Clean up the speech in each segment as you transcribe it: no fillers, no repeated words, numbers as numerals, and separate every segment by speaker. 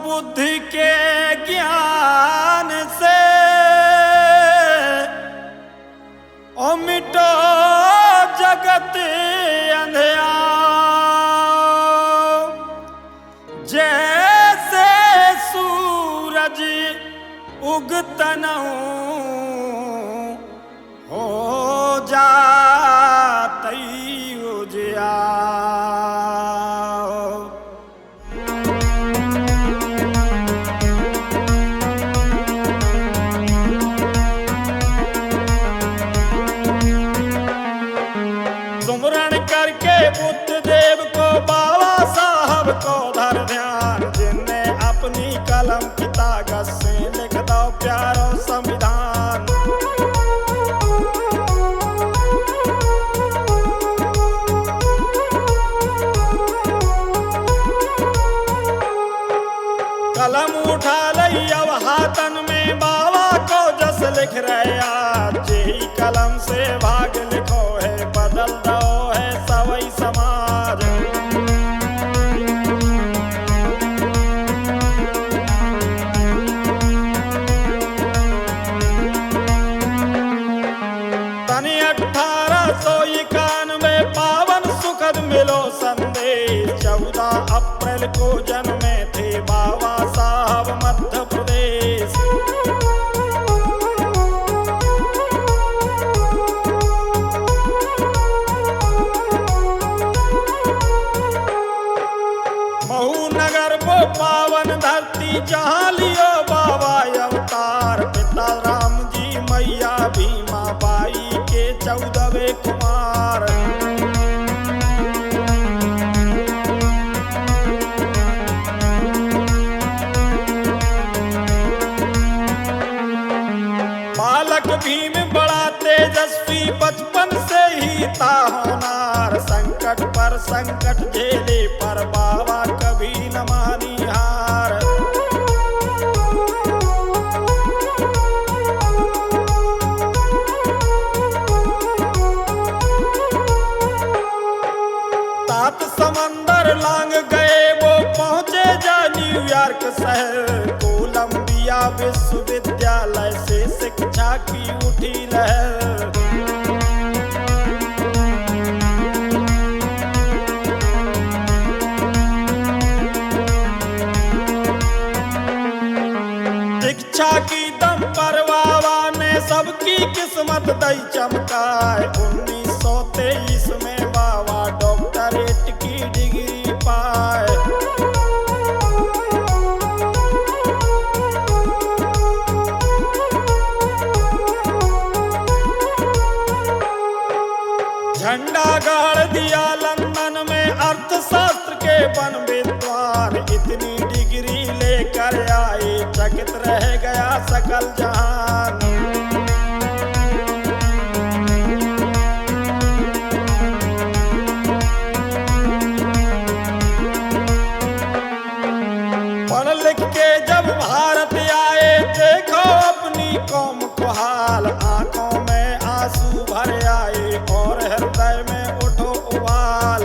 Speaker 1: बुद्धि के ज्ञान से ओ मिटो जगत अंधियार। जैसे सूरज उगतनऊ हो जातई उजियार। सुमरण करके बुद्ध देव को बाबा साहब को धर ध्यान। जिनने अपनी कलम की ताकत से लिख दो प्यारो संविधान। कलम उठा लई अब हाथन में बाबा को जस लिख रहे आज। यही कलम से भाग लिखो है बदल दो है सवई समाज। सन 1891 पावन सुखद मिलो संदेश। 14 अप्रैल को जन्मे थे बाबा साहब मध्य प्रदेश। महू नगर वो पावन धरती जहाँ लियो बाबा अवतार। पिता राम जी मैया भीमा बाई के 14वें कुमार। बालक भीम बड़ा तेजस्वी बचपन से ही था होनार। संकट पर संकट झेले पर बाबा कभी न मानी हार। सात समंदर लांग गए वो पहुंचे जा न्यूयॉर्क शहर। कोलंबिया विश्वविद्यालय से शिक्षा की उठी लहर। शिक्षा की दम पर बाबा ने सबकी किस्मत दई चमकाए। 1923 में बाबा डॉक्टरेट की डिग्री पाए। झंडा गाड़ दिया लंदन में अर्थशास्त्र के वन विद्वान। इतनी डिग्री लेकर आए चकित रह गया सकल जहान। पढ़ लिख के जब भारत आए देखो अपनी कौम को हाल। आंखों में आंसू भर आए और हृदय में उठो उबाल।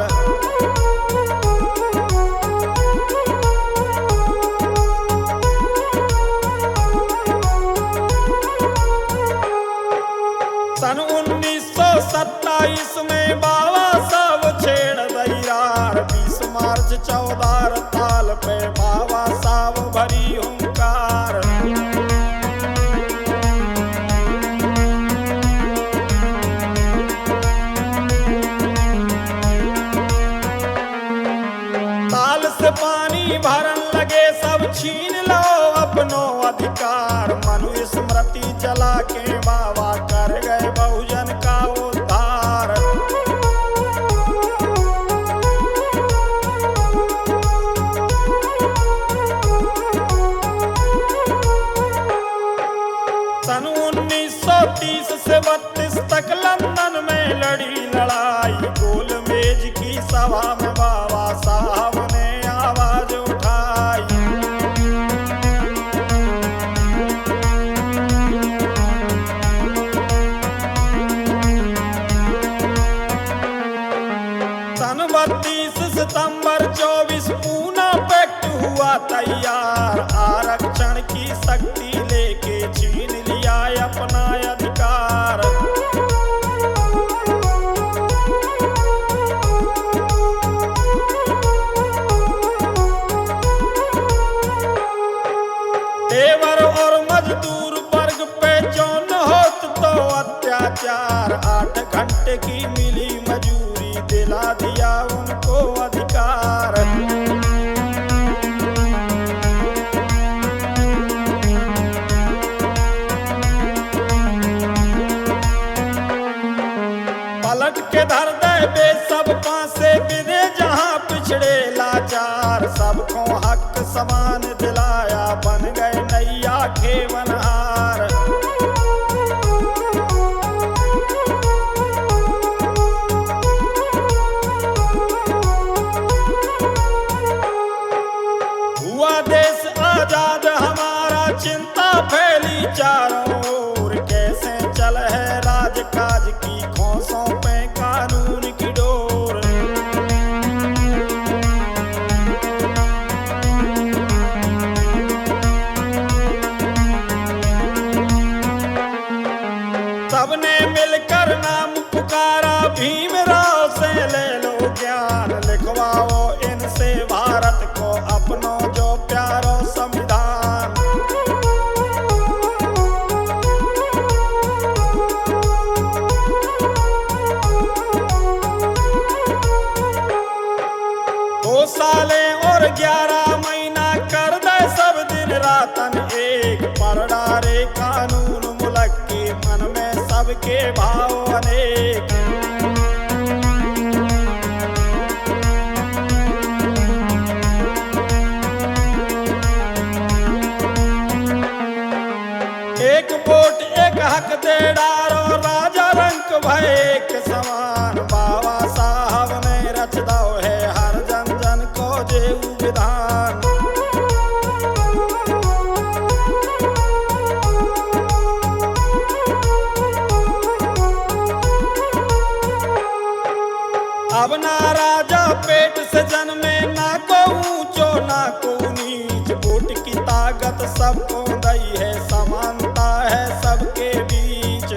Speaker 1: सन 1927 में बाबा साहब छेड़ दईरार। 20 मार्च 14 ताल पे बाबा साहब भरी हुंकार। ताल से पानी भरन लगे सब छीन लो अपनो अधिकार। मनु स्मृति जला के बाबा कर गए बहुजन का उद्धार। सन 1930 से 32 तक लंदन में लड़ी लड़ाई। गोल मेज की सभा में बाबा साहब ने आवाज उठाई। सन 32 सितंबर 24 पूना पैक्ट हुआ तैयार। की शक्ति लेके छीन लिया अपना अधिकार। लेबर और मजदूर वर्ग पे जौन होत तो अत्याचार, 8 घंटे की मिली मजूरी दिला दिया उनको अधिकार। पलट के धर दे बे सब पासे बिने जहां पिछड़े लाचार, सबको हक समान दिलाया बन गए नैया के बनहार। हुआ देश आजाद हमारा, चिंता फैली चारों ओर, कैसे चल है राजकाज की खोसों पे कानून की डोर। सबने मिलकर नाम पुकारा, भीमराव से ले लो ज्ञान, लिखवाओ इनसे भारत को अपनो जो प्यारो संविधान। दो साले और 11 महीना कर दे सब दिन रातन एक, पर डारे कानून मुल्क के मन में सबके भाव अनेक। एक वोट एक हक दे डारो, राजा रंक भय एक समान, बाबा साहब ने रच दो है हर जन जन को जेऊ विधान। अब ना राजा पेट से जन्मे, ना को ऊंचो ना को नीच, वोट की ताकत सबको दई है, समानता है सबके बीच।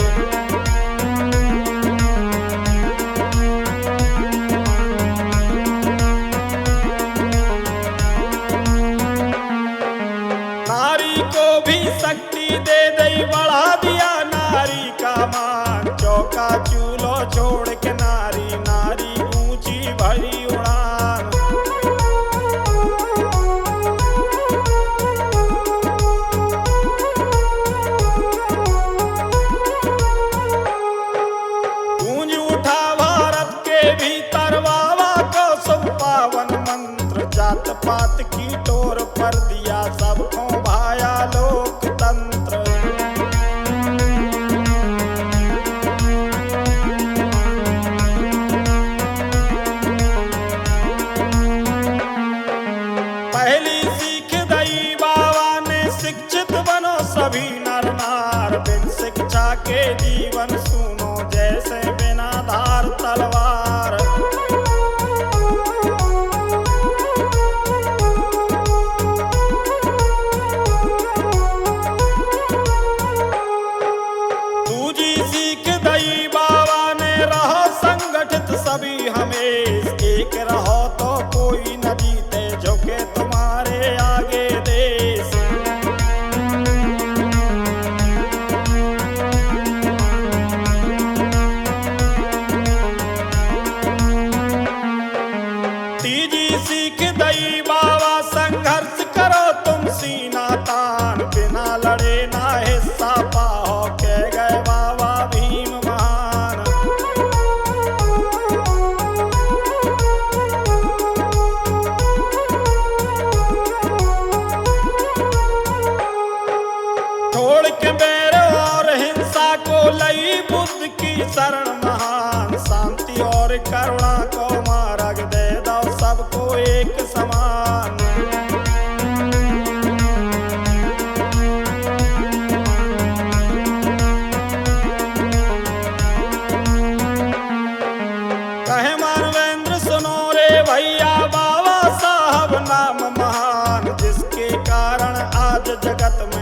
Speaker 1: नारी को भी शक्ति दे दई, बढ़ा दिया नारी का मान, चौका चूल्हो छोड़ के नारी, नारी ऊंची भरी उड़ान। गूंज उठा भारत के भीतर बाबा को सब पावन मंत्र, जात पात की टोर पर दिया सबको भाया लोकतंत्र। पहली सीख दई बाबा ने, शिक्षित बनो सभी नर नार, बिन शिक्षा के जीवन सुनो जैसे बिना धार तलवार। दूजी सीख दई बाबा ने, रहो संगठित सभी हमेश, एक रहो तो कोई न जीते झुके तुम्हारे आगे देश। तीजी सीख दई बाबा, संघर्ष करो तुम सीना तान, बिना लड़े ना हिस्सा पाओ, कह गए बाबा भीम महान। छोड़ के बैर और हिंसा को लई बुद्ध की शरण महान, शांति और करुणा को मार्ग दे दो सबको एक समान। कहे मानवेंद्र सुनो रे भैया, बाबा साहब नाम महान, जिसके कारण आज जगत